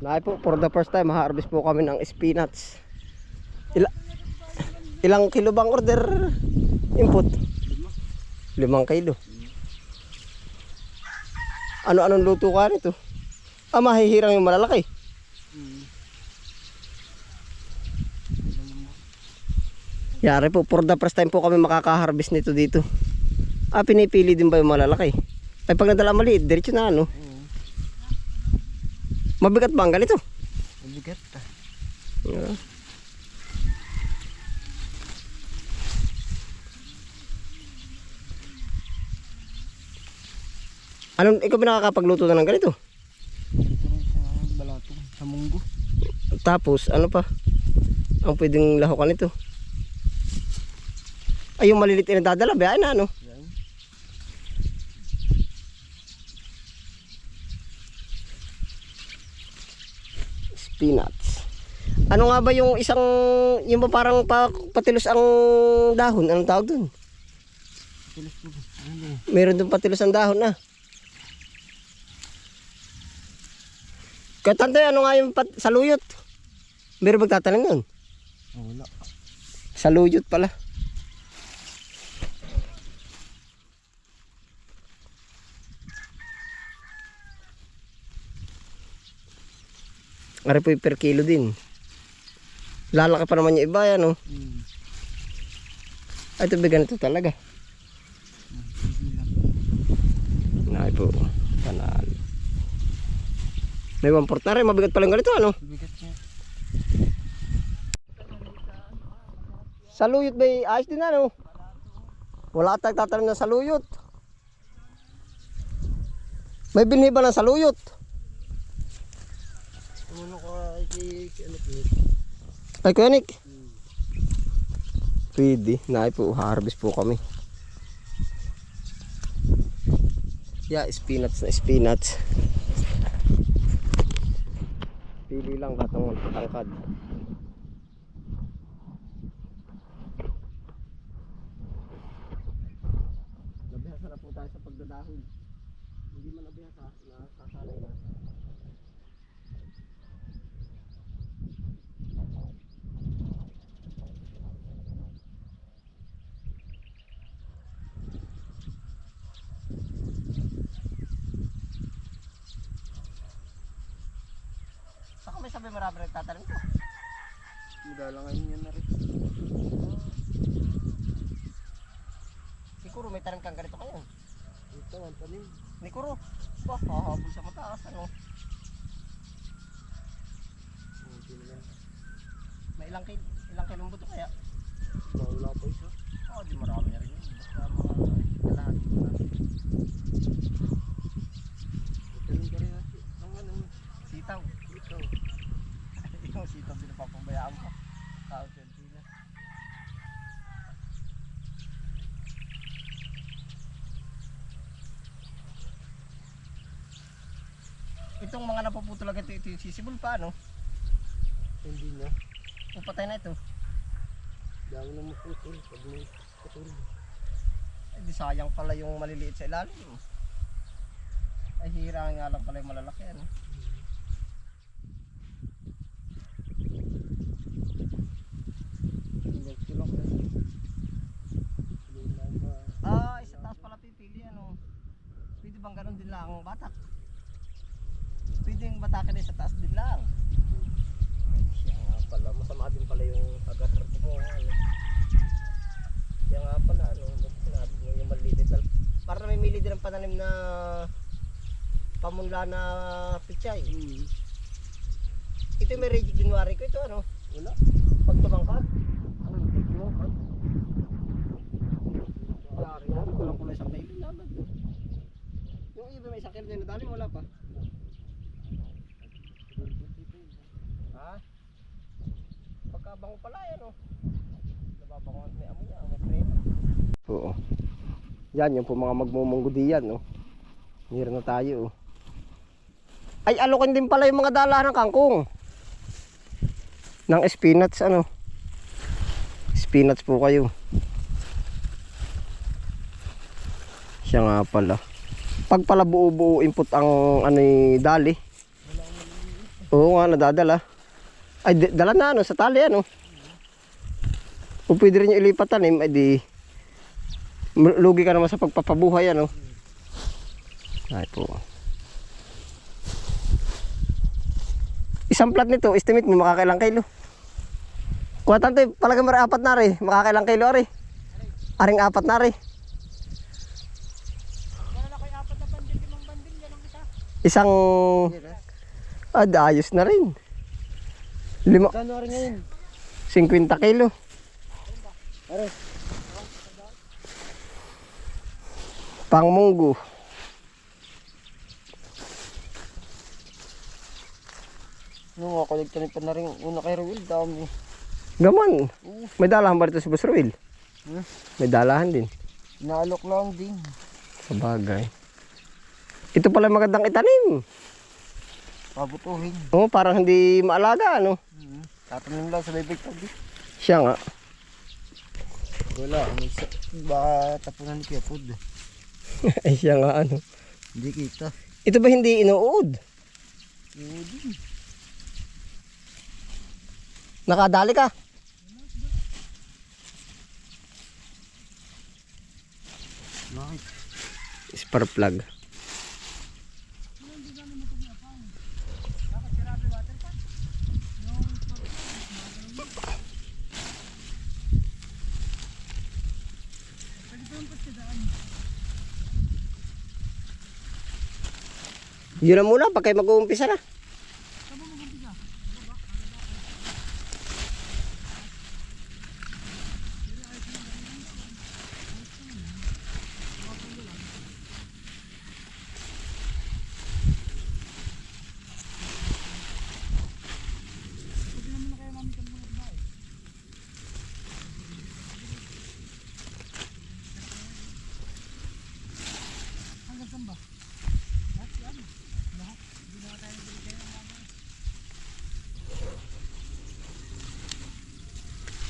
Naay po, for the first time, harvest po kami ng spinach. Ilang kilo bang order input? 5 kilo. Ano-anong luto ka nito? Mahihirang yung malalaki. Yari po, for the first time po kami makaka-harvest nito dito. Pinipili din ba yung malalaki? Ay pag nadala maliit, diretso na ano? Mabigat ba ang ganito? Mabigat pa. Yeah. Anong ikaw ba nakakapagluto na ng ganito? Ito rin sa balatong, sa munggo. Tapos ano pa? Ang pwedeng lahukan nito? Ay yung malilit na dadala, biyahe na ano? Yan. Spinach. Ano nga ba yung isang, yung ba parang patilos ang dahon? Anong tawag dun? Tulis po. Meron dun patilos ang dahon na. Katantoy, ano nga yung saluyot? Meron magtatanim nun? Wala. Saluyot pala. Ari po yung per kilo din. Lalaki pa naman yung iba yan, oh. Ay, ito ba ganito talaga? Ay po, panalo. May 1/4 na rin, mabigat palang ganito, ano? Mabigat niya. Saluyot ba ayos din, ano? Wala tayong tatanim ng saluyot. May binhi ba ng saluyot? Tumulong ko ay ano po. Ay, Kuya Nick. Pwede, naay po, harvest po kami. Yeah, spinach na spinach. Pili lang katong tangkad. Nabihasa na po tayo sa pagdadahon. Hindi man nabihasa, nakasanay na. Saka may sabi marami nagtatanim ko. Magalangan niya na rin. Siguro may tanim kang ganito kayo. Ito, ang tanim. Ni Kuro. Bah, hahabol sa mataas, ano? May ilang kilong buto kaya? Wala pa isa. Di marami na rin yun. Basta mga kalahati na. Tanim ka rin natin. Ang ano? Sitaw. Ito. Yung sitaw din papabayaan ko. Tao sa sila. Itong mga napuputol agad ito yung sisibol pa, ano? Hindi na. O patay na ito. Dami na maputol. Pag may putol. Di sayang pala yung maliliit sa ilalim. Ay hira nga lang pala yung malalaki, ano? Sa taas pala pipili, ano? Pwede bang ganun din lang ang batak? Pwede yung batakan din sa taas din lang. Siya nga pala, masama din pala yung agar mo, ano? Siya nga pala, ano? Sinabi mo yung maliit. Para may mili din ang pananim na pamunla na pichay. Ito yung may reject January ko, ito ano? Wala. Pag tumangkad. Ano yung tumangkad? Yari na, kulang pala isang kailin na agad. Yung iba may sakil din na dali, wala pa. Ha? Pagkabango pala yan, oh. Nababango at may amo niya, may prema. Oo. Yan, yung po mga magmumunggo diyan, oh. Hira na tayo, oh. Ay, alokin din pala yung mga dala ng kangkong. Ng spinach, ano. Spinach po kayo. Siya nga pala. Pag pala buo-buo input ang ano dali. Oo nga, nadadala. Ay, dala na ano, sa tali ano. Kung pwede rin yung ilipat tanim, ay di, lugi ka naman sa pagpapabuhay ano. Ay po. Isang plat nito, estimate mo makakailang kilo? Kuha tanto, palagay mo rin 4 na rin. Makakailang kilo rin? Aring 4 na rin. Isang... ayos na rin. Kano rin ngayon? 50 kilo. Are. Pangmunggo. Nung ako nagtanim pa na rin una kay Ruel, dami. Gaman. May dalahan ba rito si Boss Ruel? May dalahan din. Naalok lang din. Sabagay. Ito pala magandang itanim. Pabutuhin. Oo, parang hindi maalaga ano. Tatanim lang sa bibig tabi. Siya nga. Wala, baka tapunan ni Kuya Pod. Ay siya nga ano. Hindi kita. Ito ba hindi inuud? Hindi. Nakadali ka? Bakit? Spark plug. Yun na muna, pag kayo mag-uumpisa na.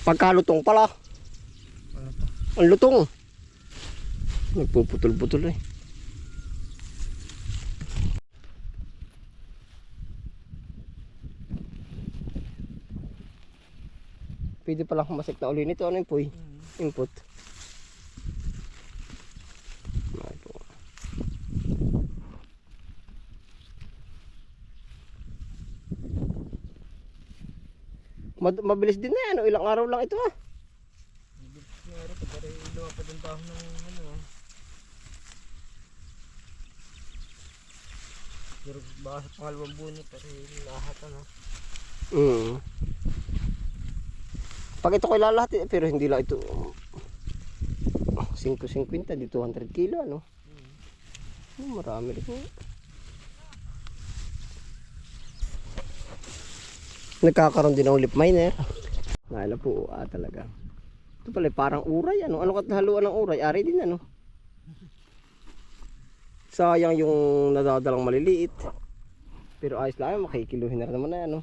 Pagkalutong pala. Ano to? Ang lutong. Nagpuputol-putol eh. Pwede pala humasik na uli nito. Ano yung puy? Input. Ay po. Mabilis din na yan. Ilang araw lang ito ah. Meron pa pare lumapad ang dahon ng ano. Pero baka sa pangalawang buwan pare lahat ano. Pag ito ko ilalahat pero hindi lang ito 550 di 200 kilo ano. Marami rin. Nagkakaroon din ng lip miner. Naila po talaga. Ito pala parang uray ano. Ano haluan ng uray? Ari din ano. Sayang yung nadadalang maliliit. Pero ayos lang makikiluhin na rin naman na ano.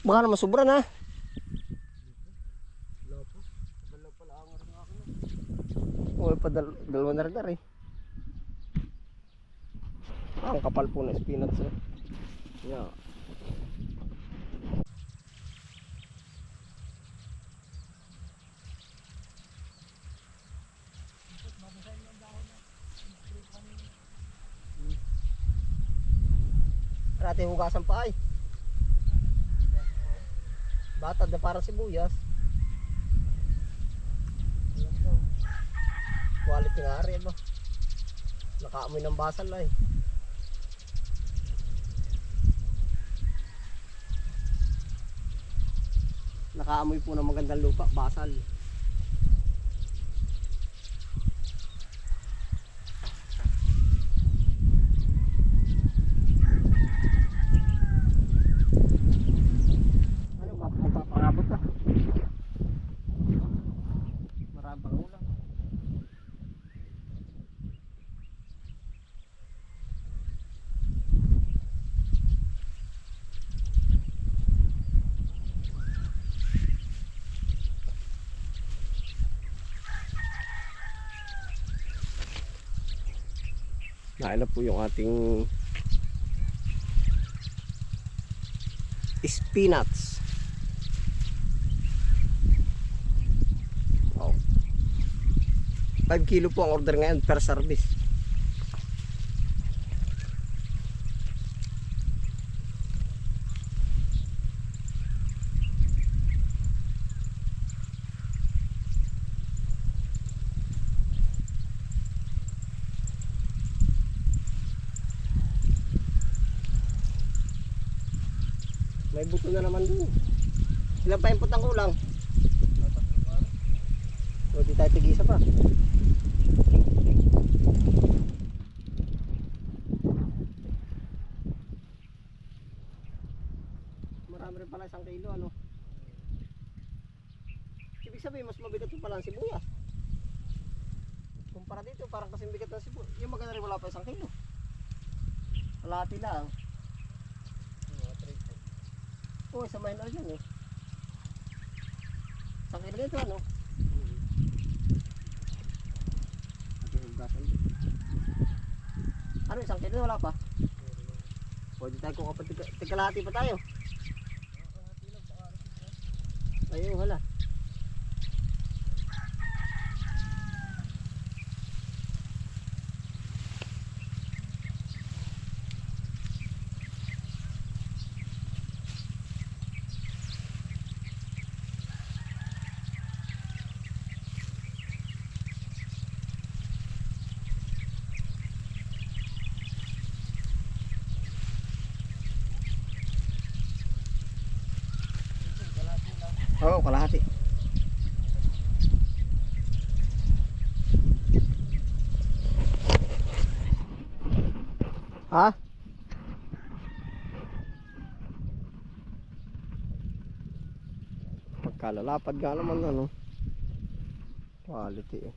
Baka naman sobra na. Wala po. Wala pala ang aking akin. O pa dalawa na rin eh. Ang kapal po na spinach eh. Yeah. Rati hugasan pa ay. Batad na parang sibuyas. Quality nga rin ba? Nakaamoy ng basal ay. Nakaamoy po ng magandang lupa, basal. Ano ba? Magpapangabot na. Marami pang ulang. Nain na po yung ating spinach. Oh. 5 kilo po ang order ngayon per service. May buto na naman dun. Ilan pa input ang kulang? O di tayo tig-isa pa. Marami rin pala 1 kilo ano. Ibig sabihin mas mabigat pa pala ang sibuyas. Kumpara dito parang kasing bigat ng sibuyas. Yung maganda rin wala pa 1 kilo. Kalahati lang. Oo, sa minor yun eh. 1 kilo ito ano. Ano 1 kilo wala pa? Pwede tayo kung kapag tigkalahati pa tayo. Ayun hala. Oo, kalahati. Ha? Pagkalalapad nga naman ano. Quality eh.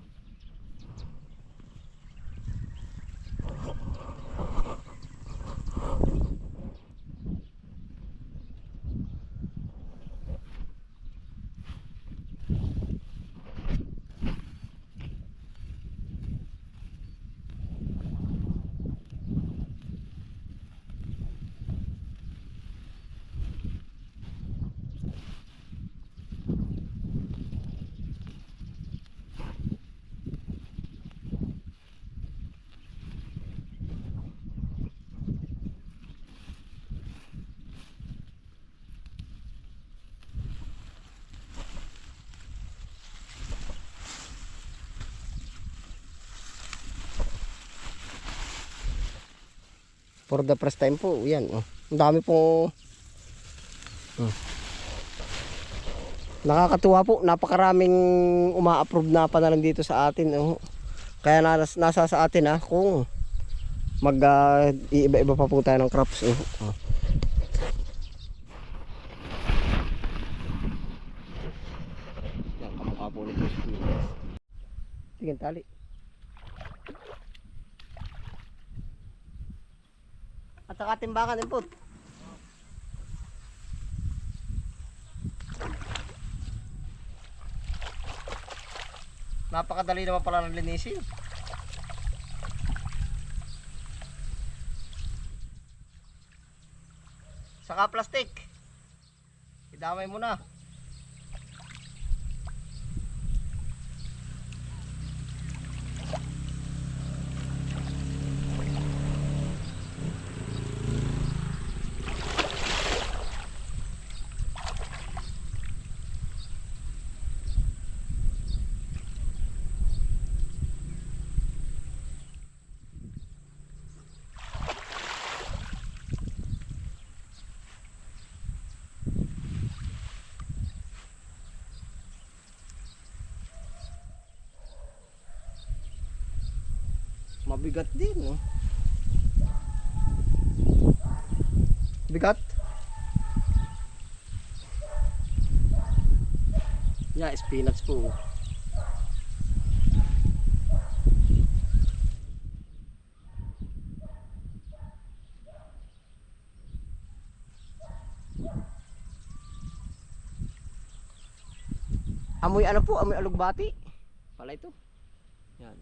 For the first time po, yan. Oh. Ang dami po. Oh. Nakakatuwa po, napakaraming uma-approve na panalan dito sa atin. Oh. Kaya nasa sa atin kung iiba-iba pa po tayo ng crops. Oh. Oh. Yan, kamukha po nito. Tingin tali. At saka timbangan din po. Napakadali naman pala ng linisin. Saka plastic. Idamay mo na. Mabigat din, no? Bigat? Yeah, spinach po. Amoy ano po? Amoy alugbati. Pala ito. Yan.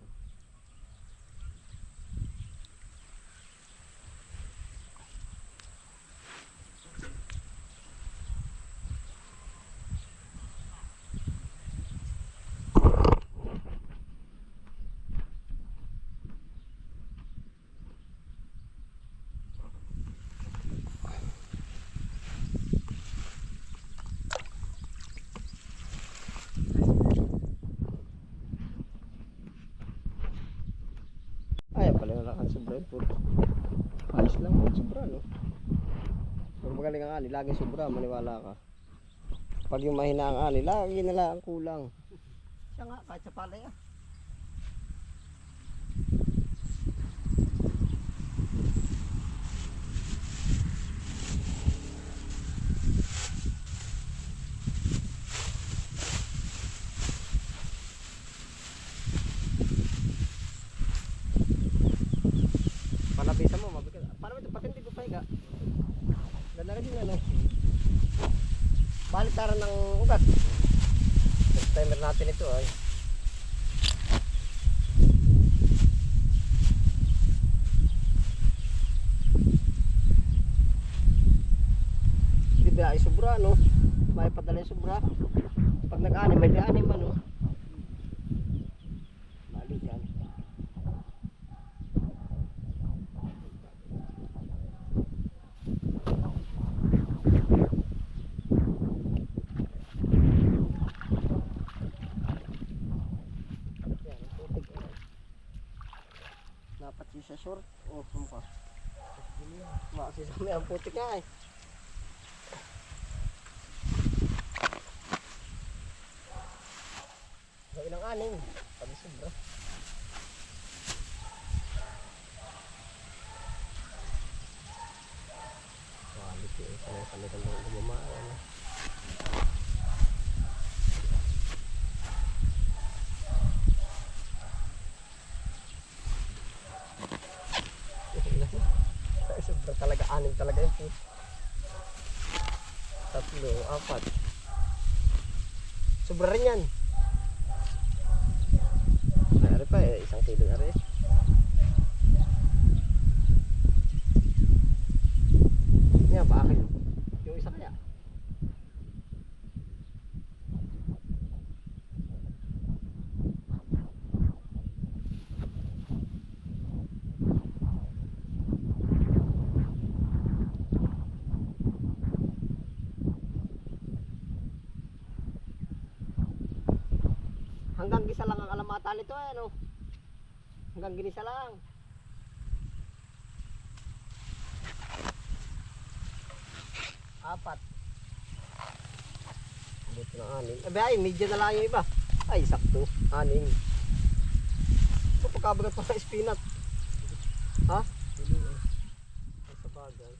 Ay, pala na lang sobra po. Ayos lang, sobra no. Pag magaling ang ani, lagi sobra, maniwala ka. Pag yung mahina ang ani, lagi na lang kulang. Siya nga, kahit sa palay ah. Panabisan mo, mabigat. Paano ito? Pati hindi ko pahiga. Ganda rin yun ano. Baliktaran ng ugat. First timer natin ito ay. Hindi ba ay sobra no? May padala yung sobra. Pag nag-anim, may di-anim ano. Balik yan. Dapat siya sa short o sumpa. Kasi sa may ang putik nga eh. Sa ilang aning, pag sobra. Walit yun, sanay-sanay lang gumamaan. Sobra talaga, anim talaga yung puto. 3, 4. Sobra rin yan. Ay, pa eh, 1 kilo na rin. Yan, bakit? Yung isa kaya. Hanggang gisa lang ang alamata nito eh, no? Hanggang ginisa lang. Apat. Buto ng aning. Ay, medyo na lang yung iba. Ay, sakto. Aning. Ito, pagkabagat pa sa spinat. Ha? Ay, sa bagay.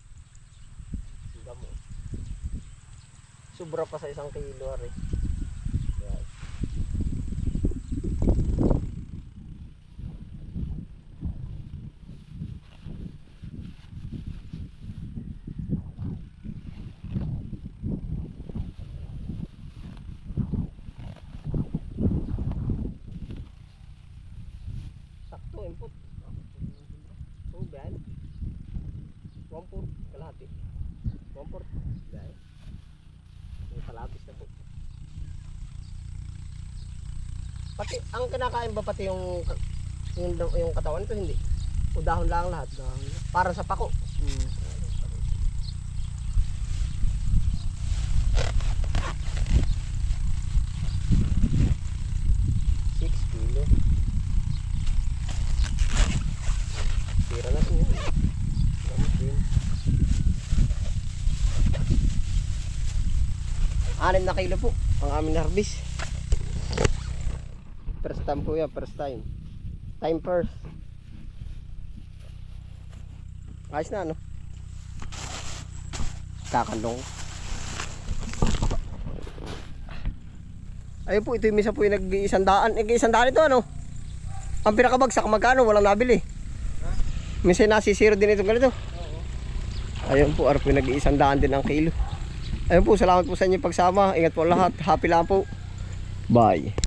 Siga mo. Sobra pa sa 1 kilo, ari. Sakto, input. So, ben. 1/4, kalahati. 1/4, ben. May palabis na po. Pati, ang kinakain ba pati yung katawan ito, hindi? O dahon lang lahat? Dahon. Para sa pako. 6 kilo. Tira na rin yun. Gamit din. 6 na kilo po ang aming harvest. First time po yan, first time. Time first. Ayos na, no? Kakandong. Ayun po, ito yung misa po yung nag-100. Nag-100 ito, ano? Ang pinakabagsak, magkano? Walang nabili. Minsan nasisiro din itong ganito. Ayun po, araw po yung nag-100 din ang kilo. Ayun po, salamat po sa inyong pagsama. Ingat po lahat. Happy lang po. Bye.